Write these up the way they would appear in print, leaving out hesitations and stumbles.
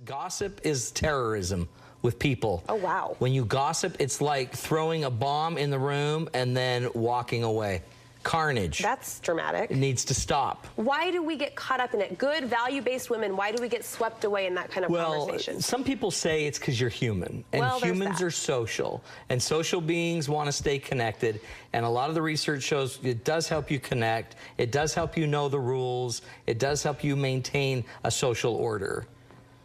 Gossip is terrorism with people. Oh, wow. When you gossip, it's like throwing a bomb in the room and then walking away. Carnage. That's dramatic. It needs to stop. Why do we get caught up in it? Good, value-based women, why do we get swept away in that kind of conversation? Some people say it's because you're human, and humans are social, and social beings want to stay connected, and a lot of the research shows it does help you connect, it does help you know the rules, it does help you maintain a social order.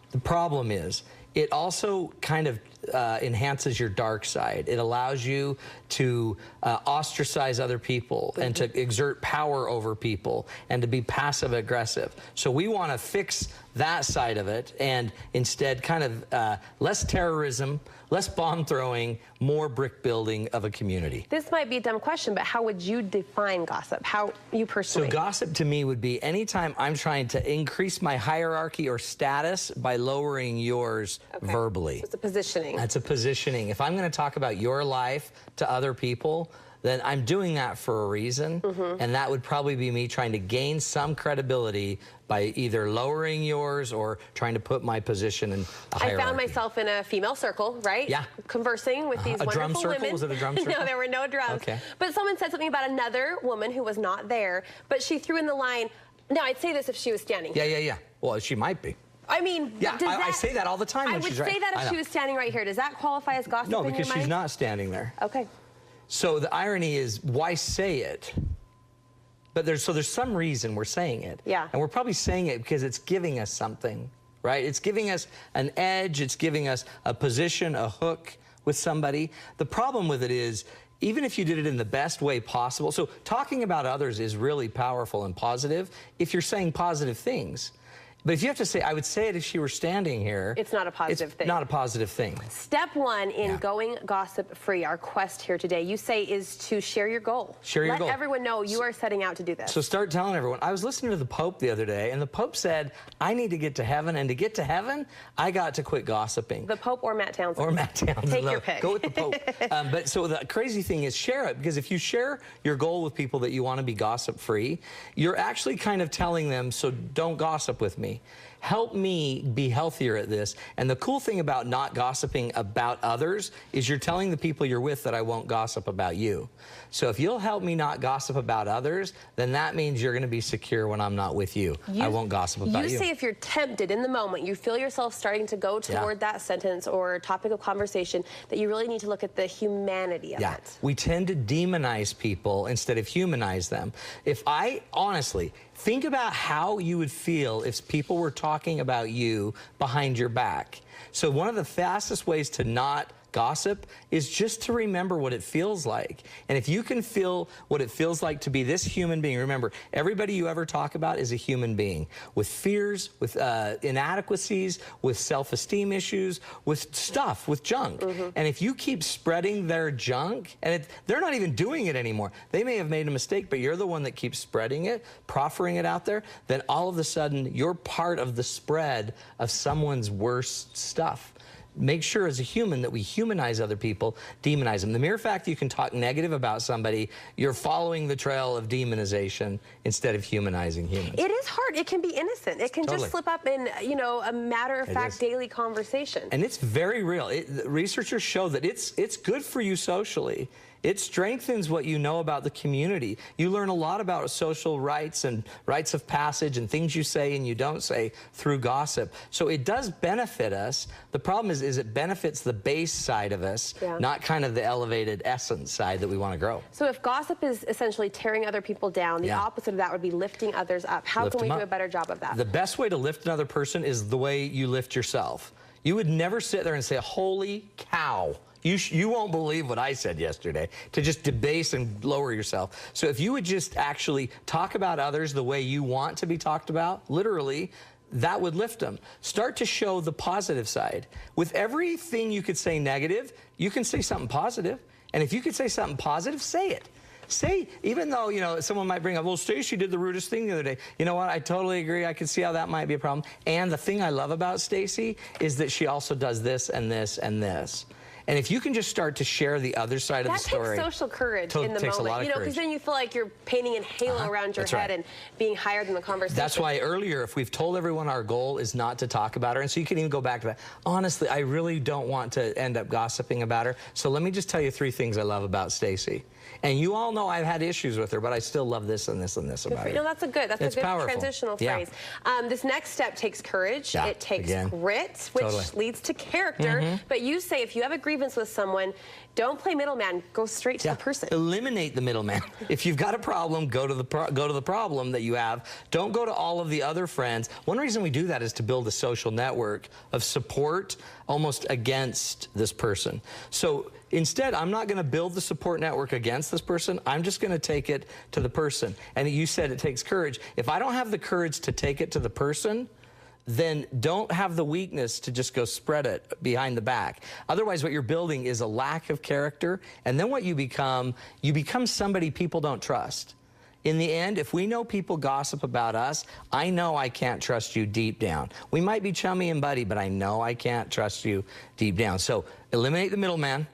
The problem is, it also kind of enhances your dark side. It allows you to ostracize other people and to exert power over people and to be passive aggressive. So we want to fix that side of it and instead kind of less terrorism, less bomb throwing, more brick building of a community. This might be a dumb question, but how would you define gossip? How you personally? So gossip to me would be anytime I'm trying to increase my hierarchy or status by lowering yours verbally. So it's a positioning. That's a positioning. If I'm going to talk about your life to other people, then I'm doing that for a reason, and that would probably be me trying to gain some credibility by either lowering yours or trying to put my position in a hierarchy. I found myself in a female circle, right? Yeah. Conversing with these wonderful drum circle? women. Was it a drum circle? No, there were no drums. Okay. But someone said something about another woman who was not there, but she threw in the line, now I'd say this if she was standing here. Yeah. Well, she might be. I mean, yeah, I say that all the time when she's right. I would say that if she was standing right here. Does that qualify as gossip in your mind? No, because she's not standing there. Okay. So the irony is, why say it? But there's some reason we're saying it. Yeah. And we're probably saying it because it's giving us something, right? It's giving us an edge. It's giving us a position, a hook with somebody. The problem with it is, even if you did it in the best way possible, so talking about others is really powerful and positive if you're saying positive things. But if you have to say, I would say it if she were standing here. It's not a positive thing. It's not a positive thing. Step one in going gossip free, our quest here today, you say is to share your goal. Share your goal. Let everyone know you are setting out to do this. So start telling everyone. I was listening to the Pope the other day, and the Pope said, I need to get to heaven, and to get to heaven, I got to quit gossiping. The Pope or Matt Townsend? Or Matt Townsend. Take your pick. Go with the Pope. But so the crazy thing is share it, because if you share your goal with people that you want to be gossip free, you're actually kind of telling them, so don't gossip with me. Help me be healthier at this. And the cool thing about not gossiping about others is you're telling the people you're with that I won't gossip about you. So if you'll help me not gossip about others, then that means you're going to be secure when I'm not with you. I won't gossip about you. You say if you're tempted in the moment, you feel yourself starting to go toward that sentence or topic of conversation, that you really need to look at the humanity of it. We tend to demonize people instead of humanize them. If I, honestly, think about how you would feel if people were talking about you behind your back. So one of the fastest ways to not gossip is just to remember what it feels like. And if you can feel what it feels like to be this human being, remember, everybody you ever talk about is a human being with fears, with inadequacies, with self-esteem issues, with stuff, with junk. And if you keep spreading their junk, and they're not even doing it anymore, they may have made a mistake, but you're the one that keeps spreading it, proffering it out there, then all of a sudden you're part of the spread of someone's worst stuff. Make sure as a human that we humanize other people, demonize them. The mere fact that you can talk negative about somebody, you're following the trail of demonization instead of humanizing humans. It is hard. It can be innocent. It can just slip up in, you know, a matter-of-fact daily conversation. And it's very real. Researchers show that it's good for you socially. It strengthens what you know about the community. You learn a lot about social rights and rites of passage and things you say and you don't say through gossip. So it does benefit us. The problem is it benefits the base side of us, not kind of the elevated essence side that we want to grow. So if gossip is essentially tearing other people down, the opposite of that would be lifting others up. How can we do a better job of that? The best way to lift another person is the way you lift yourself. You would never sit there and say, holy cow. You won't believe what I said yesterday, to just debase and lower yourself. So if you would just actually talk about others the way you want to be talked about, literally, that would lift them. Start to show the positive side. With everything you could say negative, you can say something positive. And if you could say something positive, say it. Say, even though, you know, someone might bring up, well, Stacey did the rudest thing the other day. You know what? I totally agree. I can see how that might be a problem. And the thing I love about Stacey is that she also does this and this and this. And if you can just start to share the other side of the story. That takes social courage in the takes moment. a lot of because then you feel like you're painting a halo around your head and being higher than the conversation. That's why earlier, if we've told everyone our goal is not to talk about her, and so you can even go back to that. Honestly, I really don't want to end up gossiping about her. So let me just tell you 3 things I love about Stacy. And you all know I've had issues with her, but I still love this and this and this about her. No, that's a good powerful. transitional phrase. This next step takes courage. Yeah, it takes again. grit, which leads to character. But you say if you have a grievance with someone, don't play middleman. Go straight to the person. Eliminate the middleman. If you've got a problem, go to the problem that you have. Don't go to all of the other friends. One reason we do that is to build a social network of support almost against this person. So instead, I'm not going to build the support network against this person. I'm just going to take it to the person. And you said it takes courage. If I don't have the courage to take it to the person, then don't have the weakness to just go spread it behind the back. Otherwise, what you're building is a lack of character. And then what you become somebody people don't trust. In the end, if we know people gossip about us, I know I can't trust you deep down. We might be chummy and buddy, but I know I can't trust you deep down. So eliminate the middleman.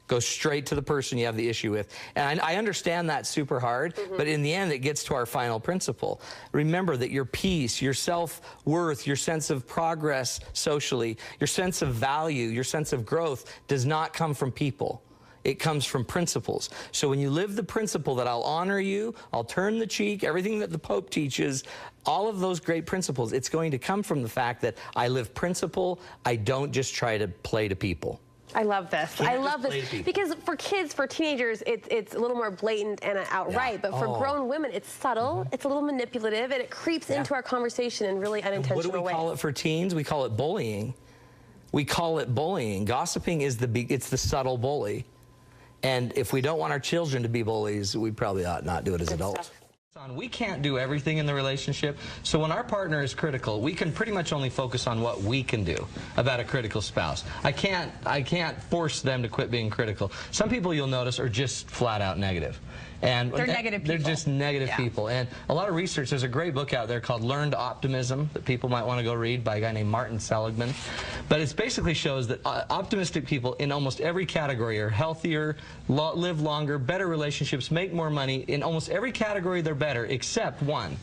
Go straight to the person you have the issue with. And I understand that's super hard, but in the end, it gets to our final principle. Remember that your peace, your self-worth, your sense of progress socially, your sense of value, your sense of growth does not come from people. It comes from principles. So when you live the principle that I'll honor you, I'll turn the cheek, everything that the Pope teaches, all of those great principles, it's going to come from the fact that I live principle. I don't just try to play to people. I love this. I love this because for kids, for teenagers, it's a little more blatant and outright. But for grown women, it's subtle, it's a little manipulative, and it creeps into our conversation in really unintentional ways. What do we call it for teens? We call it bullying. We call it bullying. Gossiping is it's the subtle bully. And if we don't want our children to be bullies, we probably ought not do it as adults. We can't do everything in the relationship, so when our partner is critical, we can pretty much only focus on what we can do about a critical spouse. I can't force them to quit being critical. Some people, you'll notice, are just flat out negative. And they're negative people. They're just negative people. And a lot of research, there's a great book out there called Learned Optimism that people might want to go read by a guy named Martin Seligman. But it basically shows that optimistic people in almost every category are healthier, live longer, better relationships, make more money. In almost every category, they're better, except one,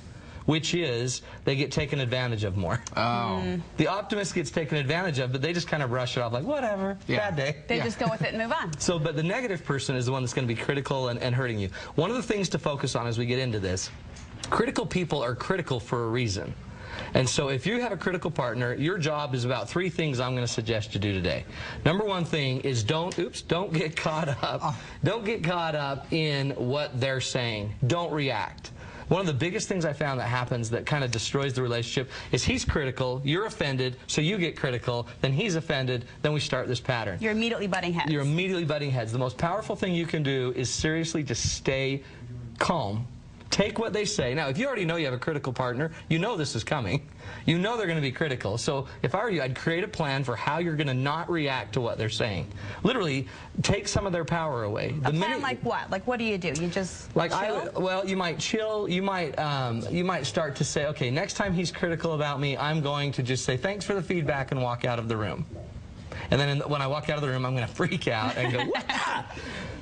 which is they get taken advantage of more. The optimist gets taken advantage of, but they just kind of brush it off like, whatever, bad day. They just go with it and move on. So, but the negative person is the one that's going to be critical and hurting you. One of the things to focus on as we get into this, critical people are critical for a reason. And so if you have a critical partner, your job is about 3 things I'm going to suggest you do today. Number 1 thing is don't get caught up. Don't get caught up in what they're saying. Don't react. One of the biggest things I found that happens that kind of destroys the relationship is he's critical, you're offended, so you get critical, then he's offended, then we start this pattern. You're immediately butting heads. You're immediately butting heads. The most powerful thing you can do is seriously just stay calm. Take what they say. Now, if you already know you have a critical partner, you know this is coming. You know they're going to be critical. So if I were you, I'd create a plan for how you're going to not react to what they're saying. Literally, take some of their power away. A plan like what? Like what do? You just like chill? Well, you might chill. You might start to say, okay, next time he's critical about me, I'm going to just say thanks for the feedback and walk out of the room. And then when I walk out of the room, I'm going to freak out and go, Wah!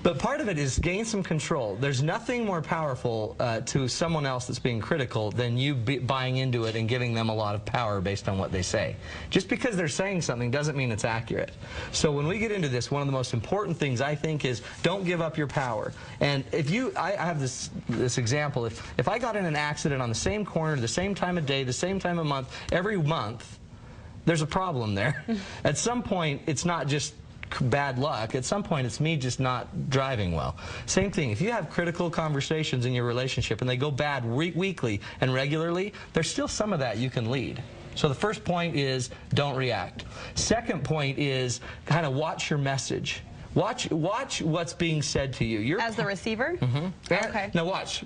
But part of it is gain some control. There's nothing more powerful to someone else that's being critical than you buying into it and giving them a lot of power based on what they say. Just because they're saying something doesn't mean it's accurate. So when we get into this, one of the most important things I think is don't give up your power. And if I have this example. If I got in an accident on the same corner, the same time of day, the same time of month, every month, there's a problem there. At some point, it's not just bad luck. At some point, it's me just not driving well. Same thing. If you have critical conversations in your relationship and they go bad weekly and regularly, there's still some of that you can lead. So the first point is don't react. Second point is kind of watch your message. Watch what's being said to you. As the receiver? Okay. Now watch.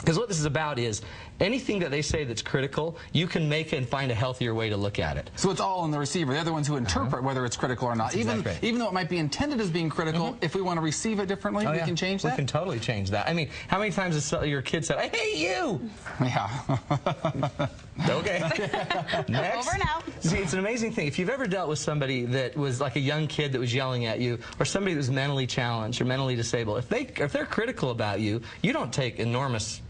Because what this is about is anything that they say that's critical, you can make and find a healthier way to look at it. So it's all on the receiver. They're the ones who interpret whether it's critical or not. Even though it might be intended as being critical, if we want to receive it differently, we can change that? We can totally change that. I mean, how many times has your kid said, I hate you? Yeah. Okay. Next. Over now. See, it's an amazing thing. If you've ever dealt with somebody that was like a young kid that was yelling at you, or somebody that was mentally challenged or mentally disabled, if they're critical about you, you don't take enormous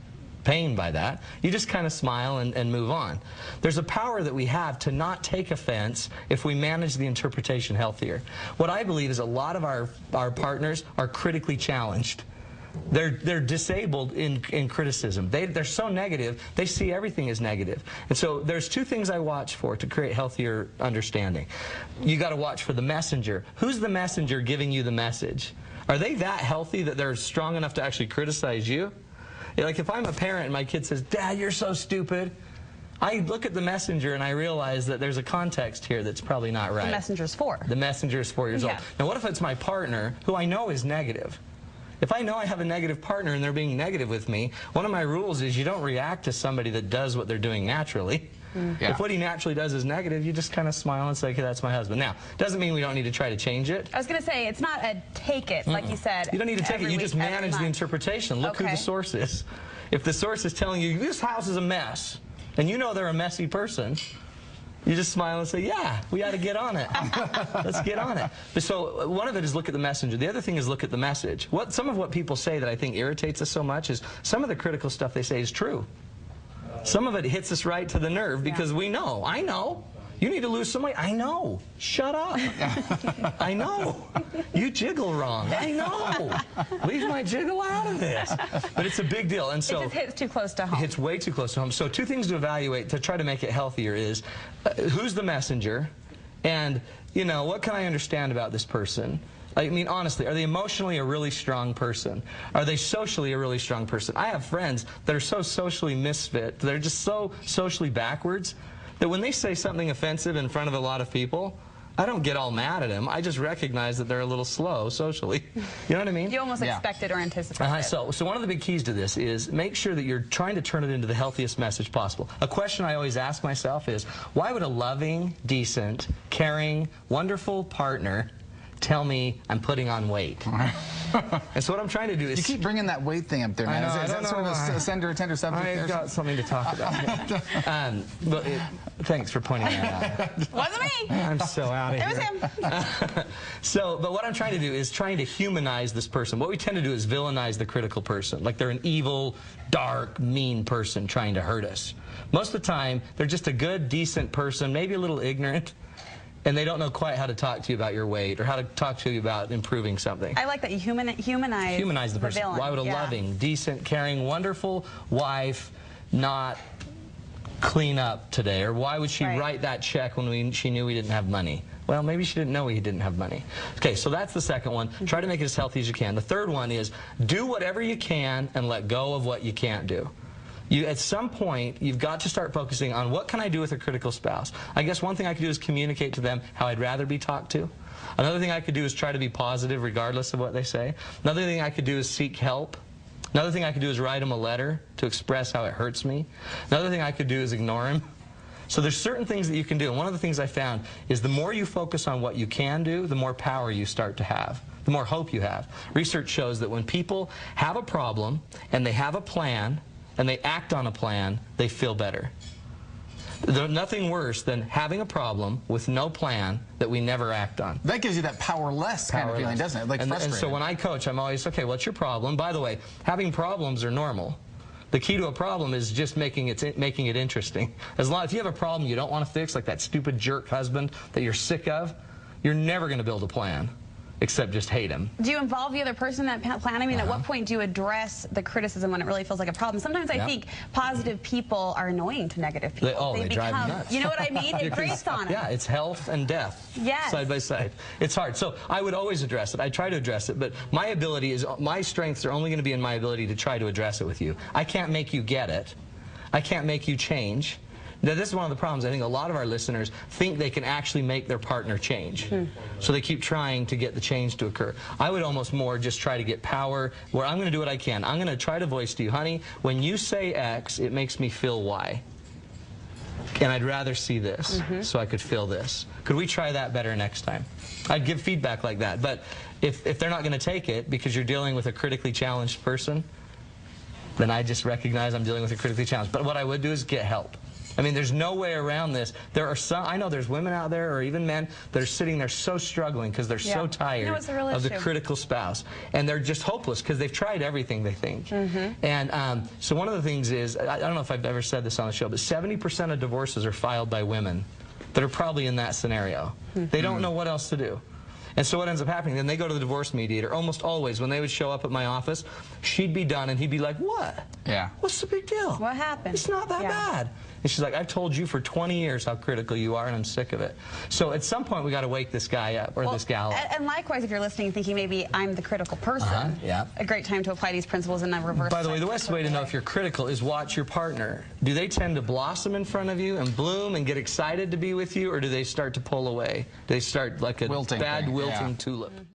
pain by that. You just kind of smile and move on. There's a power that we have to not take offense if we manage the interpretation healthier. What I believe is a lot of our partners are critically challenged. They're disabled in criticism. They're so negative, they see everything as negative. And so there's two things I watch for to create healthier understanding. You got to watch for the messenger. Who's the messenger giving you the message? Are they that healthy that they're strong enough to actually criticize you? Like if I'm a parent and my kid says, Dad, you're so stupid, I look at the messenger and I realize that there's a context here that's probably not right. The messenger's 4. The messenger is 4 years old. Now what if it's my partner who I know is negative? If I know I have a negative partner and they're being negative with me, one of my rules is you don't react to somebody that does what they're doing naturally. If what he naturally does is negative, you just kind of smile and say, okay, that's my husband. Now, doesn't mean we don't need to try to change it. I was going to say, it's not a take it, like you said. You don't need to take it. You just manage the interpretation. Look who the source is. If the source is telling you, this house is a mess, and you know they're a messy person, you just smile and say, yeah, we ought to get on it. Let's get on it. So one of it is look at the messenger. The other thing is look at the message. Some of what people say that I think irritates us so much is some of the critical stuff they say is true. Some of it hits us right to the nerve because we know. I know. You need to lose some weight. I know. Shut up. I know. You jiggle wrong. I know. Leave my jiggle out of this. But it's a big deal. And so it just hits too close to home. It hits way too close to home. So two things to evaluate to try to make it healthier is who's the messenger, and what can I understand about this person? I mean, honestly, are they emotionally a really strong person? Are they socially a really strong person? I have friends that are so socially misfit, they're just so socially backwards, that when they say something offensive in front of a lot of people, I don't get all mad at them. I just recognize that they're a little slow socially. You know what I mean? You almost expect it or anticipate it. So one of the big keys to this is make sure that you're trying to turn it into the healthiest message possible. A question I always ask myself is, why would a loving, decent, caring, wonderful partner tell me I'm putting on weight? And so what I'm trying to do is... You keep bringing that weight thing up there, man. Is that sort of a tender subject there? I've got something to talk about. Thanks for pointing that out. Wasn't me. I'm so out of here. It was him. But what I'm trying to do is trying to humanize this person. What we tend to do is villainize the critical person. Like they're an evil, dark, mean person trying to hurt us. Most of the time, they're just a good, decent person, maybe a little ignorant, and they don't know quite how to talk to you about your weight or how to talk to you about improving something. I like that you humanize the person. Why would a loving, decent, caring, wonderful wife not clean up today? Or why would she write that check when she knew we didn't have money? Well, maybe she didn't know we didn't have money. Okay, so that's the second one. Try to make it as healthy as you can. The third one is do whatever you can and let go of what you can't do. At some point, you've got to start focusing on what can I do with a critical spouse. I guess one thing I could do is communicate to them how I'd rather be talked to. Another thing I could do is try to be positive regardless of what they say. Another thing I could do is seek help. Another thing I could do is write them a letter to express how it hurts me. Another thing I could do is ignore him. So there's certain things that you can do. And one of the things I found is the more you focus on what you can do, the more power you start to have, the more hope you have. Research shows that when people have a problem and they have a plan, and they act on a plan, they feel better. There's nothing worse than having a problem with no plan that we never act on. That gives you that powerless kind of feeling, doesn't it? Like frustrated. And so when I coach, I'm always, okay, what's your problem? By the way, having problems are normal. The key to a problem is just making it interesting. If you have a problem you don't want to fix, like that stupid jerk husband that you're sick of, you're never going to build a plan. Except just hate him. Do you involve the other person in that plan? I mean, at what point do you address the criticism when it really feels like a problem? Sometimes I think positive people are annoying to negative people. They drive you nuts. You know what I mean? It grates on it. Yeah, it's health and death side by side. It's hard. So I would always address it. I try to address it, but my strengths are only going to be in my ability to try to address it with you. I can't make you get it. I can't make you change. Now, this is one of the problems. I think a lot of our listeners think they can actually make their partner change. So they keep trying to get the change to occur. I would almost more just try to get power, where I'm going to do what I can. I'm going to try to voice to you, honey, when you say X, it makes me feel Y. And I'd rather see this, so I could feel this. Could we try that better next time? I'd give feedback like that. But if they're not going to take it because you're dealing with a critically challenged person, then I just recognize I'm dealing with a critically challenged. But what I would do is get help. I mean, there's no way around this. There are some, I know there's women out there, or even men, that are sitting there so struggling because they're so tired of the critical spouse. And they're just hopeless because they've tried everything, they think. And so one of the things is, I don't know if I've ever said this on the show, but 70% of divorces are filed by women that are probably in that scenario. They don't know what else to do. And so what ends up happening, then they go to the divorce mediator. Almost always, when they would show up at my office, she'd be done, and he'd be like, what? Yeah. What's the big deal? What happened? It's not that bad. And she's like, I've told you for 20 years how critical you are, and I'm sick of it. So at some point, we got to wake this guy up, or this gal up. And likewise, if you're listening, thinking maybe I'm the critical person, a great time to apply these principles in a reverse. By the way, the best way to know if you're critical is watch your partner. Do they tend to blossom in front of you and bloom and get excited to be with you, or do they start to pull away? Do they start like a bad wilting tulip?